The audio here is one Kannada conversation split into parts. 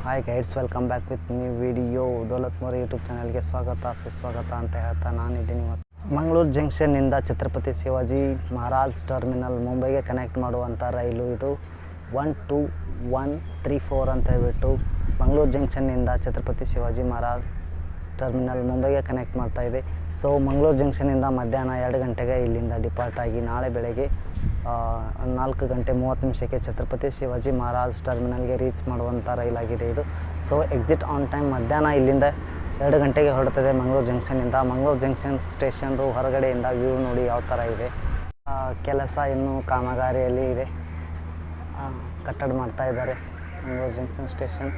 Hi guides, welcome back with new video. Daulat mori YouTube ಚಾನಲ್ಗೆ ಸುಸ್ವಾಗತ ಅಂತ ಹೇಳ್ತಾ ನಾನಿದ್ದೀನಿ ಇವತ್ತು ಮಂಗಳೂರು ಜಂಕ್ಷನ್ನಿಂದ ಛತ್ರಪತಿ ಶಿವಾಜಿ ಮಹಾರಾಜ್ ಟರ್ಮಿನಲ್ ಮುಂಬೈಗೆ ಕನೆಕ್ಟ್ ಮಾಡುವಂಥ ರೈಲು ಇದು 12134 ಅಂತ ಹೇಳ್ಬಿಟ್ಟು ಮಂಗಳೂರು ಜಂಕ್ಷನ್ನಿಂದ ಛತ್ರಪತಿ ಶಿವಾಜಿ ಮಹಾರಾಜ್ ಟರ್ಮಿನಲ್ ಮುಂಬೈಗೆ ಕನೆಕ್ಟ್ ಮಾಡ್ತಾ ಇದೆ. ಸೊ ಮಂಗಳೂರು ಜಂಕ್ಷನ್ನಿಂದ ಮಧ್ಯಾಹ್ನ 2 ಗಂಟೆಗೆ ಇಲ್ಲಿಂದ ಡಿಪಾರ್ಟ್ ಆಗಿ ನಾಳೆ ಬೆಳಗ್ಗೆ 4 ಗಂಟೆ 30 ನಿಮಿಷಕ್ಕೆ ಛತ್ರಪತಿ ಶಿವಾಜಿ ಮಹಾರಾಜ್ ಟರ್ಮಿನಲ್ಗೆ ರೀಚ್ ಮಾಡುವಂಥ ರೈಲಾಗಿದೆ ಇದು. ಸೊ ಎಕ್ಸಿಟ್ ಆನ್ ಟೈಮ್ ಮಧ್ಯಾಹ್ನ ಇಲ್ಲಿಂದ 2 ಗಂಟೆಗೆ ಹೊರಡ್ತದೆ ಮಂಗಳೂರು ಜಂಕ್ಷನ್ನಿಂದ. ಮಂಗಳೂರು ಜಂಕ್ಷನ್ ಸ್ಟೇಷನ್ದು ಹೊರಗಡೆಯಿಂದ ವ್ಯೂ ನೋಡಿ ಯಾವ ಥರ ಇದೆ. ಕೆಲಸ ಇನ್ನೂ ಕಾಮಗಾರಿಯಲ್ಲಿ ಇದೆ, ಕಟ್ಟಡ ಮಾಡ್ತಾ ಇದ್ದಾರೆ Mangaluru junction station.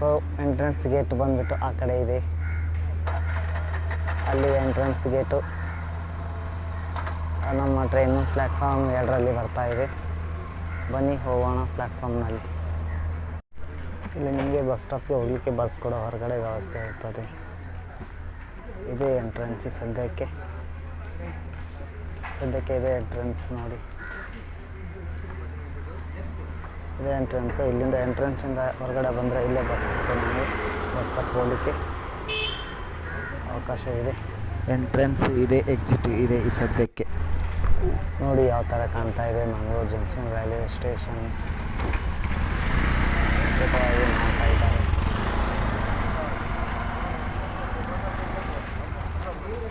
So entrance gate ಬಂದುಬಿಟ್ಟು ಆ ಕಡೆ ಇದೆ, ಅಲ್ಲಿ ಎಂಟ್ರೆನ್ಸ್ ಗೇಟು. ನಮ್ಮ ಟ್ರೈನು ಪ್ಲ್ಯಾಟ್ಫಾರ್ಮ್ 2ರಲ್ಲಿ ಬರ್ತಾ ಇದೆ. ಬನ್ನಿ ಹೋಗೋಣ ಪ್ಲ್ಯಾಟ್ಫಾರ್ಮ್ನಲ್ಲಿ. ಇಲ್ಲಿ ನಿಮಗೆ ಬಸ್ ಸ್ಟಾಪ್ಗೆ ಹೋಗಲಿಕ್ಕೆ ಬಸ್ ಕೂಡ ಹೊರಗಡೆ ವ್ಯವಸ್ಥೆ ಇರ್ತದೆ. ಇದೇ ಎಂಟ್ರೆನ್ಸ್ ಸದ್ಯಕ್ಕೆ ಇದೇ ಎಂಟ್ರೆನ್ಸ್ ನೋಡಿ, ಇದೇ ಎಂಟ್ರೆನ್ಸು. ಇಲ್ಲಿಂದ ಎಂಟ್ರೆನ್ಸಿಂದ ಹೊರಗಡೆ ಬಂದರೆ ಇಲ್ಲೇ ಬಸ್ ನಮಗೆ ಬಸ್ ಸ್ಟಾಪ್ ಹೋಗಲಿಕ್ಕೆ ಅವಕಾಶ ಇದೆ. ಎಂಟ್ರೆನ್ಸ್ ಇದೆ, ಎಕ್ಸಿಟ್ ಇದೆ ಈ ಸದ್ಯಕ್ಕೆ. ನೋಡಿ ಯಾವ ಥರ ಕಾಣ್ತಾ ಇದೆ ಮಂಗಳೂರು ಜಂಕ್ಷನ್ ರೈಲ್ವೆ ಸ್ಟೇಷನ್. ಮಾಡ್ತಾ ಇದ್ದಾರೆ.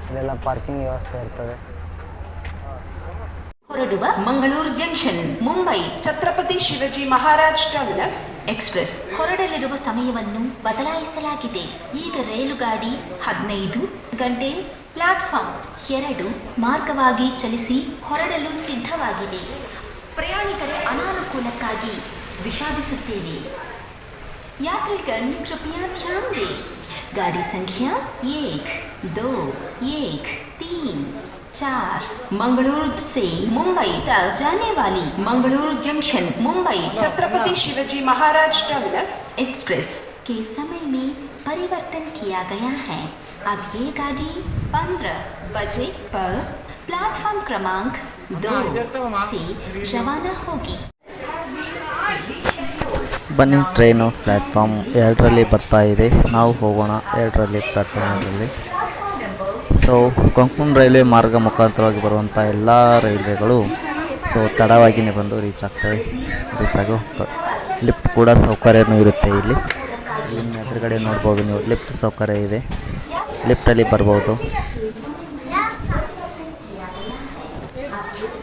ಇಲ್ಲೆಲ್ಲ ಪಾರ್ಕಿಂಗ್ ವ್ಯವಸ್ಥೆ ಇರ್ತದೆ. ಹೊರಡುವ Mangaluru junction Mumbai Chhatrapati Shivaji Maharaj terminus express ಹೊರಡಲಿರುವ ಸಮಯವನ್ನು ಬದಲಾಯಿಸಲಾಗಿದೆ. ಈಗ ರೈಲುಗಾಡಿ 15 ಗಂಟೆ ಪ್ಲಾಟ್ಫಾರ್ಮ್ 2 ಮಾರ್ಗವಾಗಿ ಚಲಿಸಿ ಹೊರಡಲು ಸಿದ್ಧವಾಗಿದೆ. ಪ್ರಯಾಣಿಕರ ಅನಾನುಕೂಲಕ್ಕಾಗಿ ವಿಷಾದಿಸುತ್ತೇವೆ. यात्रीगण कृपया ध्यान दें, गाड़ी संख्या 1, 2, 1, 3, 4 मंगलूर से मुंबई तक जाने वाली Mangalore junction Mumbai Chhatrapati Shivaji Maharaj terminus express के समय में परिवर्तन किया गया है. अब ये गाड़ी 15 बजे पर प्लेटफॉर्म क्रमांक 2 से रवाना होगी. ಬನ್ನಿ, ಟ್ರೈನು ಪ್ಲ್ಯಾಟ್ಫಾರ್ಮ್ 2ರಲ್ಲಿ ಬರ್ತಾ ಇದೆ. ನಾವು ಹೋಗೋಣ 2ರಲ್ಲಿ ಪ್ಲ್ಯಾಟ್ಫಾರ್ಮಲ್ಲಿ. ಸೊ ಕೊಂಕಣ ರೈಲ್ವೆ ಮಾರ್ಗ ಮುಖಾಂತರವಾಗಿ ಬರುವಂಥ ಎಲ್ಲ ರೈಲ್ವೆಗಳು ತಡವಾಗಿಯೇ ಬಂದು ರೀಚ್ ಆಗೋ ಲಿಫ್ಟ್ ಕೂಡ ಸೌಕರ್ಯನೂ ಇರುತ್ತೆ. ಇಲ್ಲಿ ಎದುರುಗಡೆ ನೋಡ್ಬೋದು ನೀವು, ಲಿಫ್ಟ್ ಸೌಕರ್ಯ ಇದೆ, ಲಿಫ್ಟಲ್ಲಿ ಬರ್ಬೋದು.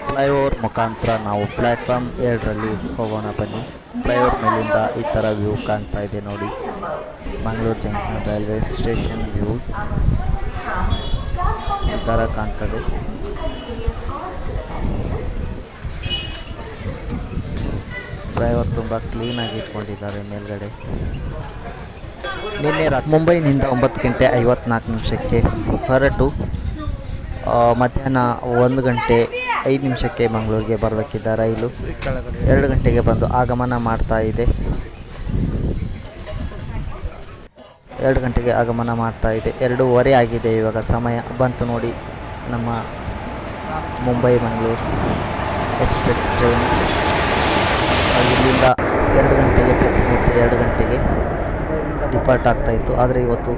ಫ್ಲೈಓವರ್ ಮುಖಾಂತರ ನಾವು ಪ್ಲ್ಯಾಟ್ಫಾರ್ಮ್ 2ರಲ್ಲಿ ಹೋಗೋಣ. ಬನ್ನಿ, ಫ್ಲೈಓವರ್ ಮೇಲಿಂದ ಈ ಥರ ವ್ಯೂ ಕಾಣ್ತಾ ಇದೆ ನೋಡಿ, Mangaluru junction railway station views ಈ ಥರ ಕಾಣ್ತದೆ. ಫ್ಲೈಓವರ್ ತುಂಬ ಕ್ಲೀನಾಗಿ ಇಟ್ಕೊಂಡಿದ್ದಾರೆ ಮೇಲ್ಗಡೆ. ನಿನ್ನೆ ಮುಂಬೈನಿಂದ 9 ಗಂಟೆ 54 ನಿಮಿಷಕ್ಕೆ ಹೊರಟು ಮಧ್ಯಾಹ್ನ 1 ಗಂಟೆ 5 ನಿಮಿಷಕ್ಕೆ ಮಂಗಳೂರಿಗೆ ಬರಬೇಕಿದ್ದ ರೈಲು 2 ಗಂಟೆಗೆ ಬಂದು ಆಗಮನ ಮಾಡ್ತಾ ಇದೆ. 2 ಗಂಟೆಗೆ ಆಗಮನ ಮಾಡ್ತಾ ಇದೆ. 2:15 ಆಗಿದೆ ಇವಾಗ ಸಮಯ ಬಂತು ನೋಡಿ. ನಮ್ಮ ಮುಂಬೈ ಮಂಗಳೂರು ಎಕ್ಸ್ಪ್ರೆಸ್ ಟ್ರೈನ್ ಇಲ್ಲಿಂದ 2 ಗಂಟೆಗೆ ಪ್ರತಿನಿತ್ಯ 2 ಗಂಟೆಗೆ ಡಿಪಾರ್ಟ್ ಆಗ್ತಾಯಿತ್ತು. ಆದರೆ ಇವತ್ತು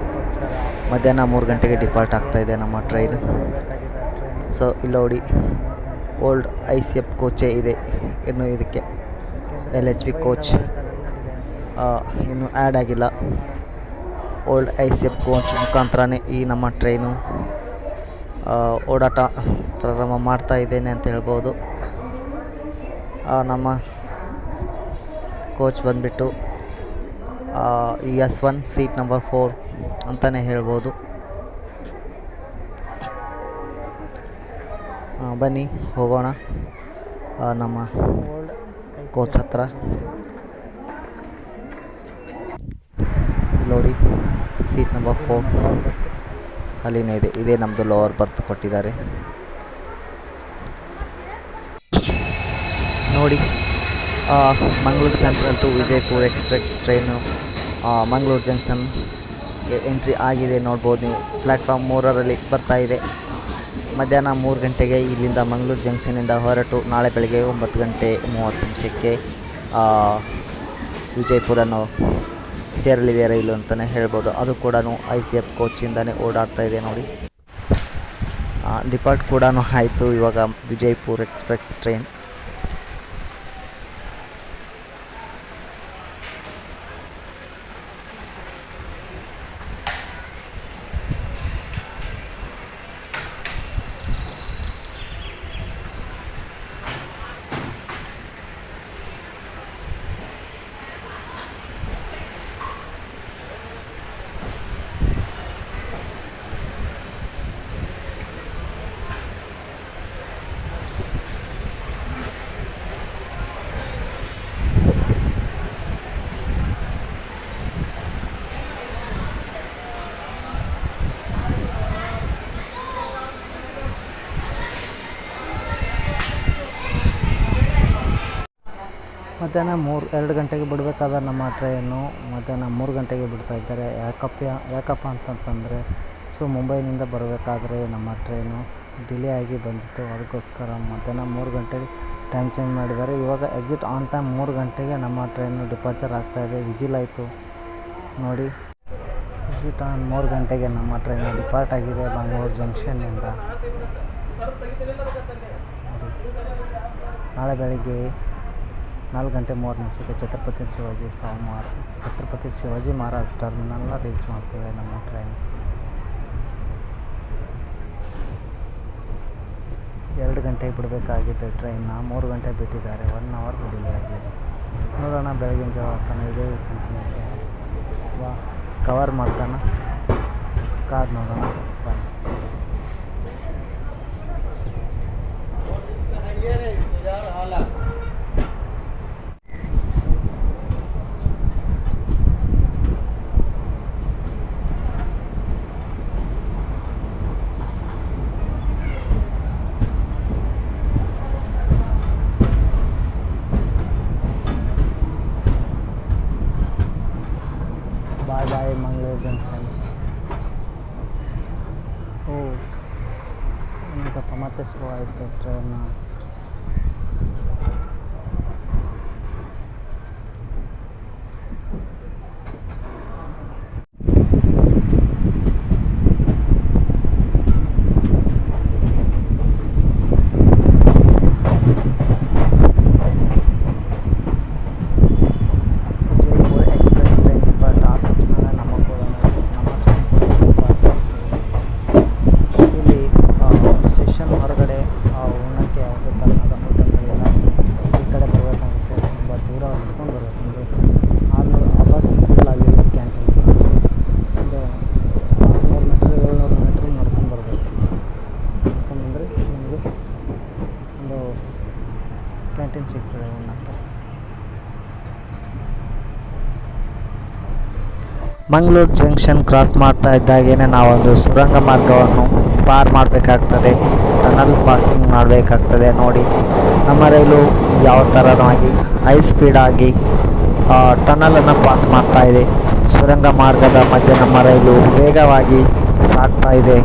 ಮಧ್ಯಾಹ್ನ 3 ಗಂಟೆಗೆ ಡಿಪಾರ್ಟ್ ಆಗ್ತಾಯಿದೆ ನಮ್ಮ ಟ್ರೈನ್. ಸೊ ಇಲ್ಲಿ ನೋಡಿ, ಓಲ್ಡ್ ICF ಕೋಚೇ ಇದೆ, ಇನ್ನು ಇದಕ್ಕೆ LHB ಕೋಚ್ ಇನ್ನೂ ಆ್ಯಡ್ ಆಗಿಲ್ಲ. ಓಲ್ಡ್ ICF ಕೋಚ್ ಮುಖಾಂತರನೇ ಈ ನಮ್ಮ ಟ್ರೈನು ಓಡಾಟ ಪ್ರಾರಂಭ ಮಾಡ್ತಾ ಇದ್ದೇನೆ ಅಂತ ಹೇಳ್ಬೋದು. ನಮ್ಮ ಕೋಚ್ ಬಂದುಬಿಟ್ಟು S1 ಸೀಟ್ ನಂಬರ್ 4 ಅಂತಲೇ ಹೇಳ್ಬೋದು. ಬನ್ನಿ ಹೋಗೋಣ ನಮ್ಮ ಕೋಚ್ ಹತ್ರ. ನೋಡಿ, ಸೀಟ್ ನಂಬರ್ 4 ಖಾಲಿನೇ ಇದೆ. ಇದೇ ನಮ್ಮದು ಲೋವರ್ ಬರ್ತ್ ಕೊಟ್ಟಿದ್ದಾರೆ ನೋಡಿ. Mangaluru central to Vijayapura express train Mangaluru ಜಂಕ್ಷನ್ಗೆ ಎಂಟ್ರಿ ಆಗಿದೆ ನೋಡ್ಬೋದು ನೀವು. ಪ್ಲ್ಯಾಟ್ಫಾರ್ಮ್ 3ರಲ್ಲಿ ಬರ್ತಾ ಇದೆ. ಮಧ್ಯಾಹ್ನ 3 ಗಂಟೆಗೆ ಇಲ್ಲಿಂದ ಮಂಗಳೂರು ಜಂಕ್ಷನಿಂದ ಹೊರಟು ನಾಳೆ ಬೆಳಗ್ಗೆ 9 ಗಂಟೆ 30 ನಿಮಿಷಕ್ಕೆ ವಿಜಯಪುರ ತೆರಳಿದೆ ರೈಲು ಅಂತಲೇ ಹೇಳ್ಬೋದು. ಅದು ಕೂಡ ICF ಕೋಚಿಂದನೇ ಓಡಾಡ್ತಾ ಇದೆ ನೋಡಿ. ಡಿಪಾರ್ಟ್ ಕೂಡ ಆಯಿತು ಇವಾಗ ವಿಜಯಪುರ ಎಕ್ಸ್ಪ್ರೆಸ್ ಟ್ರೈನ್. ಮಧ್ಯಾಹ್ನ 2 ಗಂಟೆಗೆ ಬಿಡಬೇಕಾದ ನಮ್ಮ ಟ್ರೈನು ಮಧ್ಯಾಹ್ನ 3 ಗಂಟೆಗೆ ಬಿಡ್ತಾ ಇದ್ದಾರೆ. ಯಾಕಪ್ಪ ಅಂತಂತಂದರೆ ಮುಂಬೈನಿಂದ ಬರಬೇಕಾದ್ರೆ ನಮ್ಮ ಟ್ರೈನು ಡಿಲೇ ಆಗಿ ಬಂದಿತ್ತು. ಅದಕ್ಕೋಸ್ಕರ ಮಧ್ಯಾಹ್ನ 3 ಗಂಟೆಗೆ ಟೈಮ್ ಚೇಂಜ್ ಮಾಡಿದ್ದಾರೆ. ಇವಾಗ ಎಕ್ಸಿಟ್ ಆನ್ ಟೈಮ್ 3 ಗಂಟೆಗೆ ನಮ್ಮ ಟ್ರೈನು ಡಿಪಾರ್ಚರ್ ಆಗ್ತಾಯಿದೆ. ವಿಜಿಲ್ ಆಯಿತು ನೋಡಿ. ಎಕ್ಸಿಟ್ ಆನ್ 3 ಗಂಟೆಗೆ ನಮ್ಮ ಟ್ರೈನು ಡಿಪಾರ್ಟ್ ಆಗಿದೆ ಮಂಗಳೂರು ಜಂಕ್ಷನ್ನಿಂದ. ನಾಳೆ ಬೆಳಗ್ಗೆ 4:30 ಛತ್ರಪತಿ ಶಿವಾಜಿ ಮಹಾರಾಜ್ ಟರ್ಮಿನಲ್ನ ರೀಚ್ ಮಾಡ್ತಿದೆ ನಮ್ಮ ಟ್ರೈನ್. 2 ಗಂಟೆಗೆ ಬಿಡಬೇಕಾಗಿತ್ತು ಟ್ರೈನ್ನ, 3 ಗಂಟೆ ಬಿಟ್ಟಿದ್ದಾರೆ. 1 ಅವರ್ ಡಿಲೇ ಆಗಿದೆ. ನೋಡೋಣ ಬೆಳಗಿನ ಜಾವ ಆಗ್ತಾನೆ ಇದೆ ಕಂಟಿನ್ಯೂ ಕವರ್ ಮಾಡ್ತಾನೆ, ಕಾದು ನೋಡೋಣ ಬನ್ನಿ. ಬಾಯ್ ಮಂಗಳೂರು ಜಂಕ್ಷನ್. ಏನಂತಪ್ಪ ಮತ್ತೆ ಸ್ಲೋ ಆಯಿತು ಟ್ರೈನ್. ಕ್ಯಾಂಟೀನ್ ಸಿಗ್ತದೆ ಉಣ್ಣಕ್ಕೆ. ಮಂಗಳೂರು ಜಂಕ್ಷನ್ ಕ್ರಾಸ್ ಮಾಡ್ತಾ ಇದ್ದಾಗೇನೆ ನಾವೊಂದು ಸುರಂಗ ಮಾರ್ಗವನ್ನು ಪಾರ್ ಮಾಡಬೇಕಾಗ್ತದೆ, ಟನಲ್ ಪಾಸಿಂಗ್ ಮಾಡಬೇಕಾಗ್ತದೆ. ನೋಡಿ ನಮ್ಮ ರೈಲು ಯಾವ ಥರನಾಗಿ ಹೈ ಸ್ಪೀಡಾಗಿ ಟನಲನ್ನು ಪಾಸ್ ಮಾಡ್ತಾ ಇದೆ. ಸುರಂಗ ಮಾರ್ಗದ ಮಧ್ಯೆ ನಮ್ಮ ರೈಲು ವೇಗವಾಗಿ ಸಾಗ್ತಾ ಇದೆ,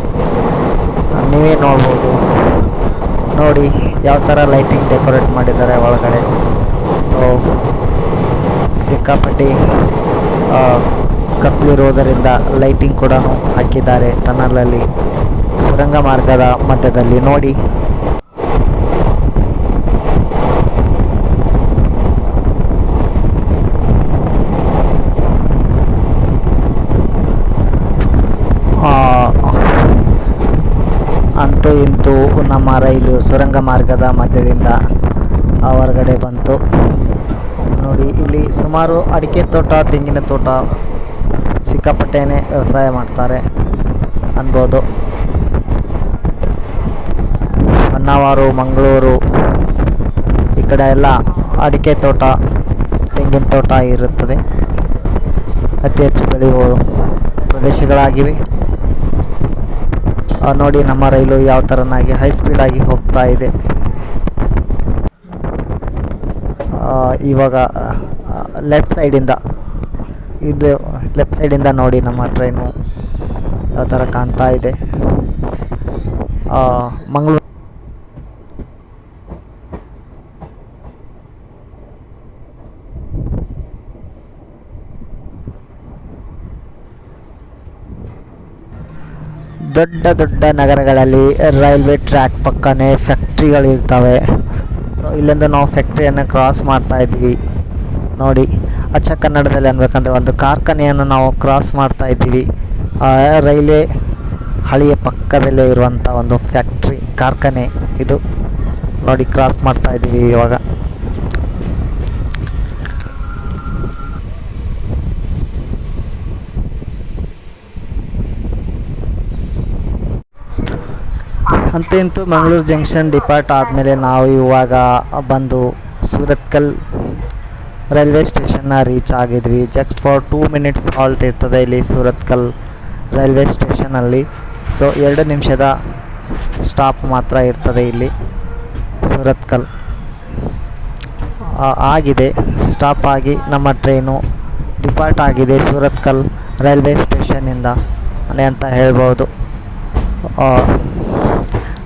ನೀವೇ ನೋಡ್ಬೋದು. ನೋಡಿ ಯಾವ ಥರ ಲೈಟಿಂಗ್ ಡೆಕೋರೇಟ್ ಮಾಡಿದ್ದಾರೆ ಒಳಗಡೆ. ಸಿಕ್ಕಾಪಟ್ಟಿ ಕತ್ತಲಿರೋದರಿಂದ ಲೈಟಿಂಗ್ ಕೂಡ ಹಾಕಿದ್ದಾರೆ ಟನಲಲ್ಲಿ, ಸುರಂಗ ಮಾರ್ಗದ ಮಧ್ಯದಲ್ಲಿ. ನೋಡಿ ಅಂತೂ ಇಂತೂ ನಮ್ಮ ರೈಲು ಸುರಂಗ ಮಾರ್ಗದ ಮಧ್ಯದಿಂದ ಹೊರಗಡೆ ಬಂತು. ನೋಡಿ ಇಲ್ಲಿ ಸುಮಾರು ಅಡಿಕೆ ತೋಟ, ತೆಂಗಿನ ತೋಟ, ಸಿಕ್ಕಾಪಟ್ಟೆನೇ ವ್ಯವಸಾಯ ಮಾಡ್ತಾರೆ ಅನ್ಬೋದು. ಹೊನ್ನಾವರ, ಮಂಗಳೂರು ಈ ಕಡೆ ಎಲ್ಲ ಅಡಿಕೆ ತೋಟ, ತೆಂಗಿನ ತೋಟ ಇರುತ್ತದೆ. ಅತಿ ಹೆಚ್ಚು ಬೆಳೆಯುವ ಪ್ರದೇಶಗಳಾಗಿವೆ. ನೋಡಿ ನಮ್ಮ ರೈಲು ಯಾವ ಥರನಾಗಿ ಹೈ ಸ್ಪೀಡಾಗಿ ಹೋಗ್ತಾ ಇದೆ. ಇವಾಗ ಲೆಫ್ಟ್ ಸೈಡಿಂದ ನೋಡಿ ನಮ್ಮ ಟ್ರೈನು ಯಾವ ಥರ ಕಾಣ್ತಾ ಇದೆ. ಮಂಗಳೂರು ದೊಡ್ಡ ದೊಡ್ಡ ನಗರಗಳಲ್ಲಿ ರೈಲ್ವೆ ಟ್ರ್ಯಾಕ್ ಪಕ್ಕನೇ ಫ್ಯಾಕ್ಟ್ರಿಗಳಿರ್ತವೆ. ಸೊ ಇಲ್ಲಿಂದ ನಾವು ಫ್ಯಾಕ್ಟ್ರಿಯನ್ನು ಕ್ರಾಸ್ ಮಾಡ್ತಾ ಇದ್ವಿ ನೋಡಿ. ಅಚ್ಚ ಕನ್ನಡದಲ್ಲಿ ಅನ್ಬೇಕಂದ್ರೆ ಒಂದು ಕಾರ್ಖಾನೆಯನ್ನು ನಾವು ಕ್ರಾಸ್ ಮಾಡ್ತಾ ಇದ್ದೀವಿ. ರೈಲ್ವೆ ಹಳಿಯ ಪಕ್ಕದಲ್ಲೇ ಇರುವಂಥ ಒಂದು ಫ್ಯಾಕ್ಟ್ರಿ ಕಾರ್ಖಾನೆ ಇದು ನೋಡಿ, ಕ್ರಾಸ್ ಮಾಡ್ತಾ ಇದ್ದೀವಿ ಇವಾಗ. ಅಂತೂ ಮಂಗಳೂರು ಜಂಕ್ಷನ್ ಡಿಪಾರ್ಟ್ ಆದಮೇಲೆ ನಾವು ಇವಾಗ ಬಂದು ಸೂರತ್ಕಲ್ ರೈಲ್ವೆ ಸ್ಟೇಷನ್ನ ರೀಚ್ ಆಗಿದ್ವಿ. ಜಸ್ಟ್ ಫಾರ್ 2 ಮಿನಿಟ್ಸ್ ಹಾಲ್ಟ್ ಇರ್ತದೆ ಇಲ್ಲಿ ಸೂರತ್ಕಲ್ ರೈಲ್ವೆ ಸ್ಟೇಷನಲ್ಲಿ. ಸೊ 2 ನಿಮಿಷದ ಸ್ಟಾಪ್ ಮಾತ್ರ ಇರ್ತದೆ ಇಲ್ಲಿ ಸೂರತ್ಕಲ್. ಆಗಿದೆ ಸ್ಟಾಪ್ ಆಗಿ ನಮ್ಮ ಟ್ರೈನು ಡಿಪಾರ್ಟ್ ಆಗಿದೆ ಸೂರತ್ಕಲ್ ರೈಲ್ವೆ ಸ್ಟೇಷನ್ನಿಂದ ಅಂತ ಹೇಳ್ಬೋದು.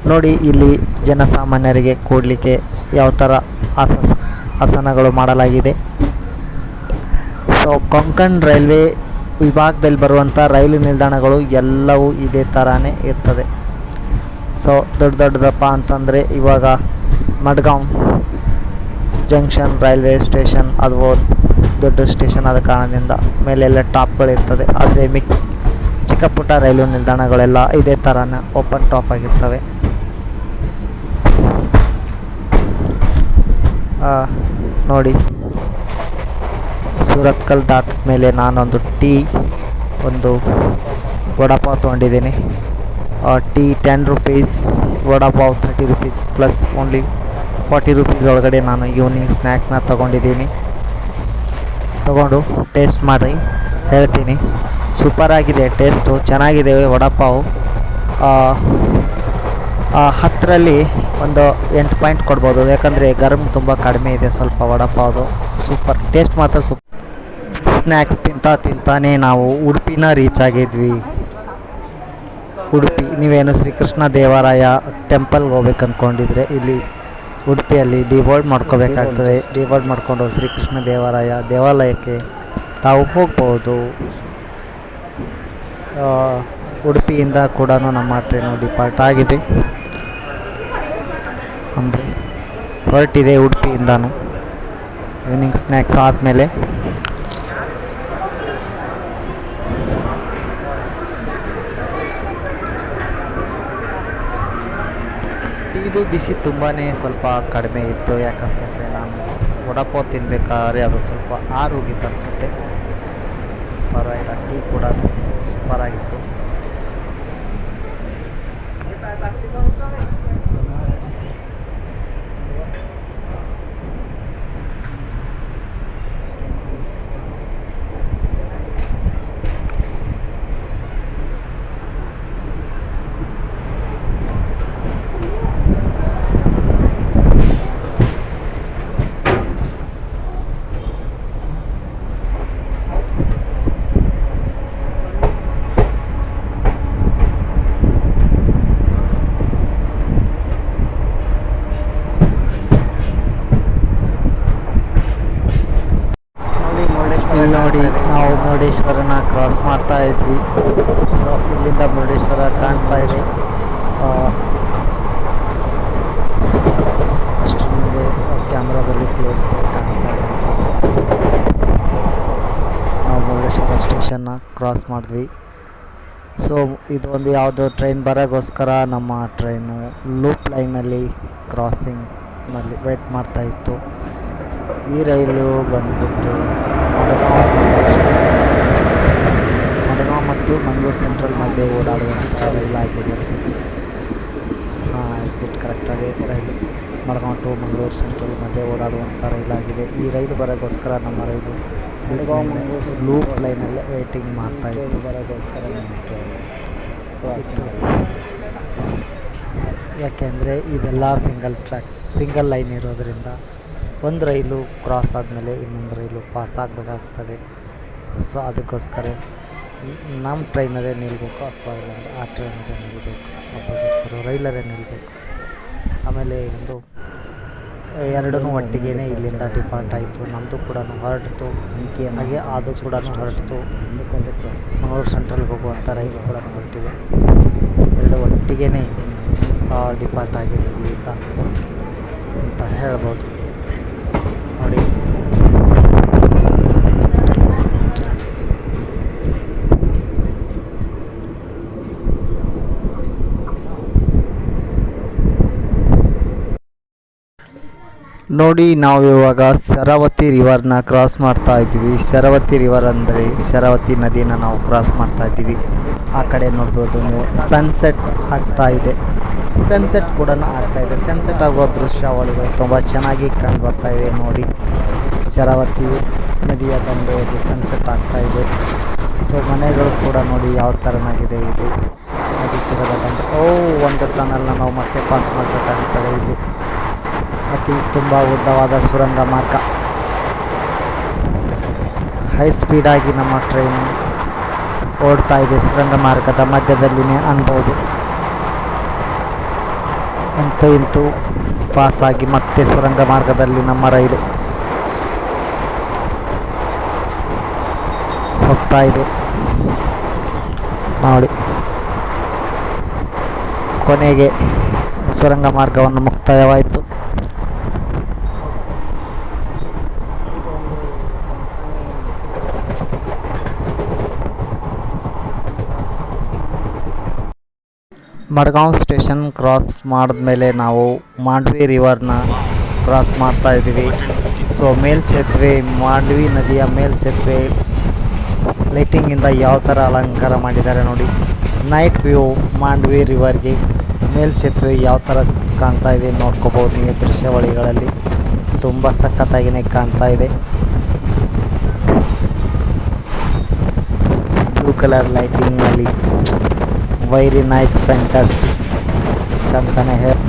ನೋಡಿ ಇಲ್ಲಿ ಜನಸಾಮಾನ್ಯರಿಗೆ ಕೂಡಲಿಕ್ಕೆ ಯಾವ ಥರ ಆಸನಗಳು ಮಾಡಲಾಗಿದೆ. ಸೊ ಕೊಂಕಣ್ ರೈಲ್ವೆ ವಿಭಾಗದಲ್ಲಿ ಬರುವಂಥ ರೈಲು ನಿಲ್ದಾಣಗಳು ಎಲ್ಲವೂ ಇದೇ ಥರನೇ ಇರ್ತದೆ. ಸೊ ದೊಡ್ಡದಪ್ಪ ಅಂತಂದರೆ ಇವಾಗ ಮಡ್ಗಾಂವ್ ಜಂಕ್ಷನ್ ರೈಲ್ವೆ ಸ್ಟೇಷನ್ ಅದು ದೊಡ್ಡ ಸ್ಟೇಷನ್ ಆದ ಕಾರಣದಿಂದ ಮೇಲೆಲ್ಲ ಟಾಪ್ಗಳಿರ್ತದೆ. ಆದರೆ ಚಿಕ್ಕ ಪುಟ್ಟ ರೈಲು ನಿಲ್ದಾಣಗಳೆಲ್ಲ ಇದೇ ಥರನೇ ಓಪನ್ ಟಾಪ್ ಆಗಿರ್ತವೆ. ನೋಡಿ ಸೂರತ್ಕಲ್ ದಾಟಿದ ಮೇಲೆ ನಾನೊಂದು ಒಂದು ವಡಾಪಾವ್ ತೊಗೊಂಡಿದ್ದೀನಿ. Tea 10 rupees, vada pav 30 rupees plus only 40 rupees ಒಳಗಡೆ ನಾನು ಈವ್ನಿಂಗ್ ಸ್ನ್ಯಾಕ್ಸ್ನ ತೊಗೊಂಡು ಟೇಸ್ಟ್ ಮಾಡಿ ಹೇಳ್ತೀನಿ. ಸೂಪರಾಗಿದೆ, ಟೇಸ್ಟು ಚೆನ್ನಾಗಿದೆ ವಡಾಪಾವ್. 10ರಲ್ಲಿ ಒಂದು 8 ಪಾಯಿಂಟ್ ಕೊಡ್ಬೋದು, ಯಾಕಂದರೆ ಗರಂ ತುಂಬ ಕಡಿಮೆ ಇದೆ ಸ್ವಲ್ಪ ವಡಾಪಾವ್ದು. ಸೂಪರ್ ಟೇಸ್ಟ್ ಮಾತ್ರ ಸ್ನ್ಯಾಕ್ಸ್ ತಿಂತಾನೇ ನಾವು ಉಡುಪಿನ ರೀಚ್ ಆಗಿದ್ವಿ. ಉಡುಪಿ ನೀವೇನು ಶ್ರೀಕೃಷ್ಣ ದೇವರಾಯ ಟೆಂಪಲ್ಗೆ ಹೋಗ್ಬೇಕು ಅಂದ್ಕೊಂಡಿದ್ರೆ ಇಲ್ಲಿ ಉಡುಪಿಯಲ್ಲಿ ಡಿವೋಲ್ಡ್ ಮಾಡ್ಕೋಬೇಕಾಗ್ತದೆ. ಡಿವೋಲ್ಡ್ ಮಾಡಿಕೊಂಡು ಶ್ರೀಕೃಷ್ಣ ದೇವರಾಯ ದೇವಾಲಯಕ್ಕೆ ತಾವು ಹೋಗ್ಬೋದು. ಉಡುಪಿಯಿಂದ ಕೂಡ ನಮ್ಮ ಟ್ರೈನು ಡಿಪಾರ್ಟ್ ಆಗಿದೆ, ಅಂದರೆ ಹೊರಟಿದೆ ಉಡುಪಿಯಿಂದನೂ. ಈವ್ನಿಂಗ್ ಸ್ನ್ಯಾಕ್ಸ್ ಆದಮೇಲೆ ಇದು ಬಿಸಿ ತುಂಬಾ ಸ್ವಲ್ಪ ಕಡಿಮೆ ಇತ್ತು, ಯಾಕಂತಂದರೆ ನಾನು ವಡಾಪಾವ್ ತಿನ್ಬೇಕಾದ್ರೆ ಅದು ಸ್ವಲ್ಪ ಆರೋಗಿತ್ತು ಅನಿಸುತ್ತೆ. ಪರವಾಗಿಲ್ಲ, ಟೀ ಕೂಡ ಸೂಪರಾಗಿತ್ತು. ನೋಡಿ ನಾವು ಮುರುಡೇಶ್ವರನ ಕ್ರಾಸ್ ಮಾಡ್ತಾ ಇದ್ವಿ. ಸೊ ಇಲ್ಲಿಂದ ಮುರುಡೇಶ್ವರ ಕಾಣ್ತಾ ಇದೆ. ಅಷ್ಟು ನಿಮಗೆ ಕ್ಯಾಮ್ರಾದಲ್ಲಿ ಕ್ಲಿಯರ್ ಕಾಣ್ತಾ ಇದೆ ಅನಿಸುತ್ತೆ. ನಾವು ಮುರುಡೇಶ್ವರ ಸ್ಟೇಷನ್ನ ಕ್ರಾಸ್ ಮಾಡಿದ್ವಿ. ಸೊ ಇದು ಒಂದು ಯಾವುದೋ ಟ್ರೈನ್ ಬರೋಗೋಸ್ಕರ ನಮ್ಮ ಟ್ರೈನು ಲೂಪ್ ಲೈನಲ್ಲಿ ಕ್ರಾಸಿಂಗ್ನಲ್ಲಿ ವೇಟ್ ಮಾಡ್ತಾಯಿತ್ತು. ಈ ರೈಲು ಬಂದ್ಬಿಟ್ಟು ಮಡ್ಗಾಂವ್ ಮತ್ತು ಮಂಗಳೂರು ಸೆಂಟ್ರಲ್ ಮಧ್ಯೆ ಓಡಾಡುವಂಥ ರೈಲಾಗಿದೆ ಅನಿಸುತ್ತೆ. ಎಕ್ಸಿಟ್ ಕರೆಕ್ಟಾಗಿ ರೈಲು ಮಡ್ಗಾಂವ್ ಟು ಮಂಗಳೂರು ಸೆಂಟ್ರಲ್ ಮಧ್ಯೆ ಓಡಾಡುವಂಥ ರೈಲಾಗಿದೆ. ಈ ರೈಲು ಬರೋಗೋಸ್ಕರ ನಮ್ಮ ರೈಲು ಲೂಪ್ ಲೈನಲ್ಲೇ ವೇಟಿಂಗ್ ಮಾಡ್ತಾಯಿತ್ತು. ಯಾಕೆಂದರೆ ಇದೆಲ್ಲ ಸಿಂಗಲ್ ಲೈನ್ ಇರೋದರಿಂದ ಒಂದು ರೈಲು ಕ್ರಾಸ್ ಆದಮೇಲೆ ಇನ್ನೊಂದು ರೈಲು ಪಾಸ್ ಆಗಬೇಕಾಗ್ತದೆ. ಸೊ ಅದಕ್ಕೋಸ್ಕರ ನಮ್ಮ ಟ್ರೈನರೇ ನಿಲ್ಲಬೇಕು, ಅಥವಾ ಇಲ್ಲಾಂದರೆ ಆ ಟ್ರೈನರೇ ನಿಲ್ಲಬೇಕು, ಅಪೋಸಿಟ್ ಬರೋ ರೈಲರೇ ನಿಲ್ಲಬೇಕು. ಆಮೇಲೆ ಒಂದು ಎರಡೂ ಒಟ್ಟಿಗೆ ಇಲ್ಲಿಂದ ಡಿಪಾರ್ಟ್ ಆಯಿತು. ನಮ್ಮದು ಕೂಡ ಹೊರಟಿತು, ಹಾಗೆ ಅದು ಕೂಡ ಹೊರಟಿತು. ಮಂಗಳೂರು ಸೆಂಟ್ರಲ್ಗೆ ಹೋಗುವಂಥ ರೈಲು ಕೂಡ ಹೊರಟಿದೆ. ರೈಲು ಒಟ್ಟಿಗೆ ಡಿಪಾರ್ಟ್ ಆಗಿದೆ ಇಲ್ಲಿಂದ ಅಂತ ಹೇಳ್ಬೋದು ನೋಡಿ. ನೋಡಿ ನಾವು ಇವಾಗ ಶರಾವತಿ ರಿವರ್ನ ಕ್ರಾಸ್ ಮಾಡ್ತಾ ಇದ್ದೀವಿ. ಶರಾವತಿ ರಿವರ್ ಅಂದರೆ ಶರಾವತಿ ನದಿನ ನಾವು ಕ್ರಾಸ್ ಮಾಡ್ತಾ ಇದ್ದೀವಿ. ಆ ಕಡೆ ನೋಡ್ಬೋದು ನೀವು ಸನ್ಸೆಟ್ ಆಗ್ತಾ ಇದೆ. ಸನ್ಸೆಟ್ ಕೂಡ ಆಗ್ತಾ ಇದೆ. ಸನ್ಸೆಟ್ ಆಗೋ ದೃಶ್ಯಾವಳಿಗಳು ತುಂಬ ಚೆನ್ನಾಗಿ ಕಂಡು ಬರ್ತಾ ಇದೆ ನೋಡಿ. ಶರಾವತಿ ನದಿಯ ದಂಡೆಯಲ್ಲಿ ಸನ್ಸೆಟ್ ಆಗ್ತಾ ಇದೆ. ಸೊ ಮನೆಗಳು ಕೂಡ ನೋಡಿ ಯಾವ ಥರನಾಗಿದೆ ಇಲ್ಲಿ ನದಿ ತೀರದ ದಂಡೆ. ಒಂದು ಟನಲ್ನ ನಾವು ಮತ್ತೆ ಪಾಸ್ ಮಾಡಬೇಕಾಗುತ್ತದೆ. ಇಲ್ಲಿ ತುಂಬ ಉದ್ದವಾದ ಸುರಂಗ ಮಾರ್ಗ. ಹೈ ಸ್ಪೀಡಾಗಿ ನಮ್ಮ ಟ್ರೈನು ಓಡ್ತಾ ಇದೆ ಸುರಂಗ ಮಾರ್ಗದ ಮಧ್ಯದಲ್ಲಿನೇ ಅನ್ಬೋದು. ಇಂತೂ ಪಾಸಾಗಿ ಮತ್ತೆ ಸುರಂಗ ಮಾರ್ಗದಲ್ಲಿ ನಮ್ಮ ರೈಲು ಹೋಗ್ತಾ ಇದೆ ನೋಡಿ. ಕೊನೆಗೆ ಸುರಂಗ ಮಾರ್ಗವನ್ನು ಮುಕ್ತಾಯವಾಯಿತು. ಮಡ್ಗಾಂವ್ ಸ್ಟೇಷನ್ ಕ್ರಾಸ್ ಮಾಡಿದ್ಮೇಲೆ ನಾವು ಮಾಂಡ್ವಿ ರಿವರ್ನ ಕ್ರಾಸ್ ಮಾಡ್ತಾ ಇದ್ದೀವಿ. ಸೊ ಮೇಲ್ಸೇತುವೆ, ಮಾಂಡ್ವಿ ನದಿಯ ಮೇಲ್ಸೇತುವೆ ಲೈಟಿಂಗಿಂದ ಯಾವ ಥರ ಅಲಂಕಾರ ಮಾಡಿದ್ದಾರೆ ನೋಡಿ. ನೈಟ್ ವ್ಯೂ ಮಾಂಡ್ವಿ ರಿವರ್ಗೆ ಮೇಲ್ಸೇತುವೆ ಯಾವ ಥರ ಕಾಣ್ತಾ ಇದೆ ನೋಡ್ಕೋಬೋದು ನೀವು ದೃಶ್ಯಾವಳಿಗಳಲ್ಲಿ. ತುಂಬ ಸಖತ್ತಾಗಿಯೇ ಕಾಣ್ತಾ ಇದೆ. ಬ್ಲೂ ಕಲರ್ ಲೈಟಿಂಗ್ನಲ್ಲಿ ವೆರಿ ನೈಸ್, ಫ್ಯಾಂಟಾಸ್ಟಿಕ್ ಅಂತಲೇ ಹೇಳಿ.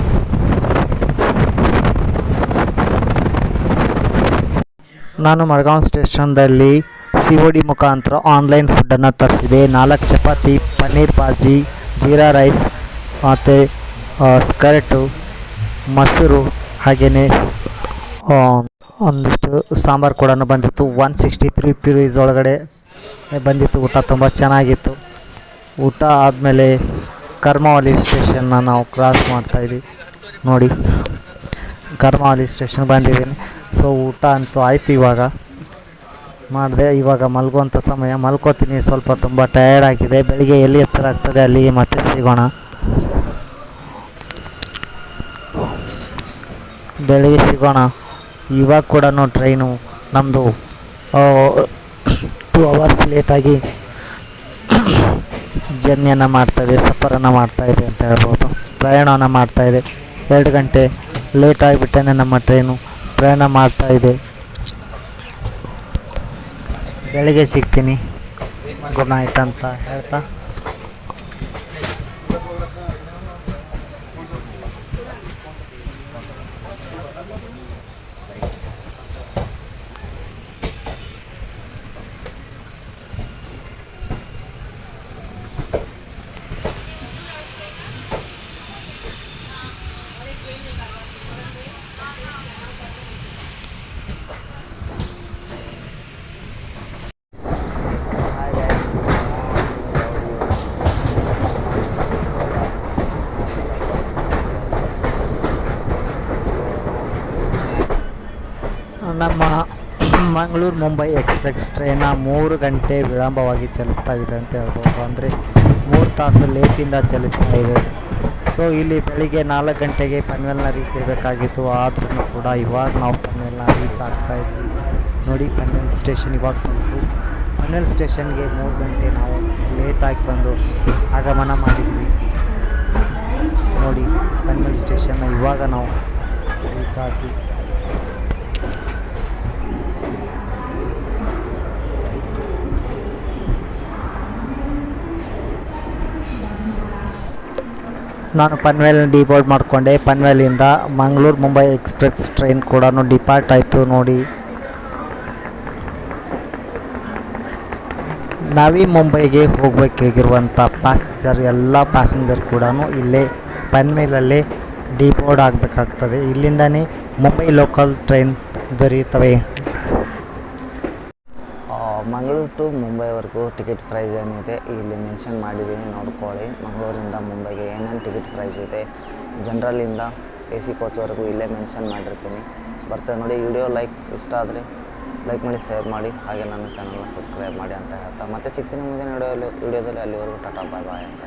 ನಾನು ಮಡ್ಗಾಂವ್ ಸ್ಟೇಷನ್ದಲ್ಲಿ COD ಮುಖಾಂತರ ಆನ್ಲೈನ್ ಫುಡ್ಡನ್ನು ತರಿಸಿದೆ. 4 ಚಪಾತಿ, ಪನ್ನೀರ್ ಬಾಜಿ, ಜೀರಾ ರೈಸ್ ಮತ್ತು ಸ್ಕರ್ಟು, ಮೊಸರು, ಹಾಗೆಯೇ ಒಂದಿಷ್ಟು ಸಾಂಬಾರು ಕೂಡ ಬಂದಿತ್ತು. 163 ರೂಪೀಸ್ ಒಳಗಡೆ ಬಂದಿತ್ತು. ಊಟ ತುಂಬ ಚೆನ್ನಾಗಿತ್ತು. ಊಟ ಆದಮೇಲೆ ಕರ್ಮವಲಿ ಸ್ಟೇಷನ್ನ ನಾವು ಕ್ರಾಸ್ ಮಾಡ್ತಾಯಿದ್ವಿ ನೋಡಿ. ಕರ್ಮವಲಿ ಸ್ಟೇಷನ್ ಬಂದಿದ್ದೀನಿ. ಸೊ ಊಟ ಅಂತೂ ಆಯ್ತು. ಇವಾಗ ಮಾಡಿದೆ. ಇವಾಗ ಮಲ್ಗುವಂಥ ಸಮಯ. ಮಲ್ಕೋತೀನಿ ಸ್ವಲ್ಪ, ತುಂಬ ಟಯರ್ಡ್ ಆಗಿದೆ. ಬೆಳಿಗ್ಗೆ ಎಲ್ಲಿ ಎತ್ತರ ಆಗ್ತದೆ ಅಲ್ಲಿಗೆ ಮತ್ತೆ ಸಿಗೋಣ. ಬೆಳಿಗ್ಗೆ ಸಿಗೋಣ. ಇವಾಗ ಕೂಡ ಟ್ರೈನು ನಮ್ಮದು 2 ಅವರ್ಸ್ ಲೇಟಾಗಿ ಜರ್ನಿಯನ್ನು ಮಾಡ್ತಾಯಿದೆ, ಸಫರನ್ನು ಮಾಡ್ತಾಯಿದೆ ಅಂತ ಹೇಳ್ಬೋದು. ಪ್ರಯಾಣವನ್ನು ಮಾಡ್ತಾಯಿದೆ. 2 ಗಂಟೆ ಲೇಟ್ ಆಗಿಬಿಟ್ಟೇ ನಮ್ಮ ಟ್ರೈನು ಪ್ರಯಾಣ ಮಾಡ್ತಾಯಿದೆ. ಬೆಳಿಗ್ಗೆ ಸಿಗ್ತೀನಿ, ಗುಡ್ ನೈಟ್ ಅಂತ ಹೇಳ್ತಾ ನಮ್ಮ ಮಂಗಳೂರು ಮುಂಬೈ ಎಕ್ಸ್ಪ್ರೆಸ್ ಟ್ರೈನ 3 ಗಂಟೆ ವಿಳಂಬವಾಗಿ ಚಲಿಸ್ತಾ ಇದೆ ಅಂತ ಹೇಳ್ಬೋದು. ಅಂದರೆ 3 ತಾಸು ಲೇಟಿಂದ ಚಲಿಸ್ತಾ ಇದೆ. ಸೊ ಇಲ್ಲಿ ಬೆಳಿಗ್ಗೆ 4 ಗಂಟೆಗೆ ಪನ್ವೇಲ್ನ ರೀಚ್ ಇರಬೇಕಾಗಿತ್ತು. ಆದ್ರೂ ಕೂಡ ಇವಾಗ ನಾವು ಪನ್ವೇಲ್ನ ರೀಚ್ ಆಗ್ತಾಯಿದ್ವಿ ನೋಡಿ. ಪನ್ವೇಲ್ ಸ್ಟೇಷನ್ ಇವಾಗ ಬಂತು. ಪನ್ವೇಲ್ ಸ್ಟೇಷನ್ಗೆ 3 ಗಂಟೆ ನಾವು ಲೇಟಾಗಿ ಬಂದು ಆಗಮನ ಮಾಡಿದ್ವಿ ನೋಡಿ. ಪನ್ವೇಲ್ ಸ್ಟೇಷನ್ನ ಇವಾಗ ನಾವು ರೀಚ್ ಆದ್ವಿ. ನಾನು ಪನ್ವೇಲ್ ಡಿಬೋರ್ಡ್ ಮಾಡಿಕೊಂಡೆ. ಪನ್ವೇಲಿಂದ ಮಂಗಳೂರು ಮುಂಬೈ ಎಕ್ಸ್ಪ್ರೆಸ್ ಟ್ರೈನ್ ಕೂಡ ಡಿಪಾರ್ಟ್ ಆಯಿತು ನೋಡಿ. ನವಿ ಮುಂಬೈಗೆ ಹೋಗಬೇಕಾಗಿರುವಂಥ ಎಲ್ಲ ಪ್ಯಾಸೆಂಜರ್ ಕೂಡ ಇಲ್ಲೇ ಪನ್ವೇಲಲ್ಲೇ ಡಿಬೋರ್ಡ್ ಆಗಬೇಕಾಗ್ತದೆ. ಇಲ್ಲಿಂದನೇ ಮುಂಬೈ ಲೋಕಲ್ ಟ್ರೈನ್ ದೊರೆಯುತ್ತವೆ. ಮಂಗಳೂರು ಟು ಮುಂಬೈವರೆಗೂ ಟಿಕೆಟ್ ಪ್ರೈಸ್ ಏನಿದೆ ಇಲ್ಲಿ ಮೆನ್ಷನ್ ಮಾಡಿದ್ದೀನಿ, ನೋಡ್ಕೊಳ್ಳಿ. ಮಂಗಳೂರಿಂದ ಮುಂಬೈಗೆ ಏನೇನು ಟಿಕೆಟ್ ಪ್ರೈಸ್ ಇದೆ, ಜನರಲಿಂದ AC ಕೋಚ್ವರೆಗೂ ಇಲ್ಲೇ ಮೆನ್ಷನ್ ಮಾಡಿರ್ತೀನಿ. ಬರ್ತದೆ ನೋಡಿ. ವಿಡಿಯೋ ಇಷ್ಟ ಆದರೆ ಲೈಕ್ ಮಾಡಿ, ಶೇರ್ ಮಾಡಿ, ಹಾಗೆ ನನ್ನ ಚಾನಲ್ನ ಸಬ್ಸ್ಕ್ರೈಬ್ ಮಾಡಿ ಅಂತ ಹೇಳ್ತಾ ಮತ್ತೆ ಸಿಗ್ತೀನಿ ಮುಂದಿನ ವಿಡಿಯೋದಲ್ಲಿ. ಅಲ್ಲಿವರೆಗೂ ಟಾಟಾ ಬಾಯ್ ಬಾಯ್ ಅಂತ.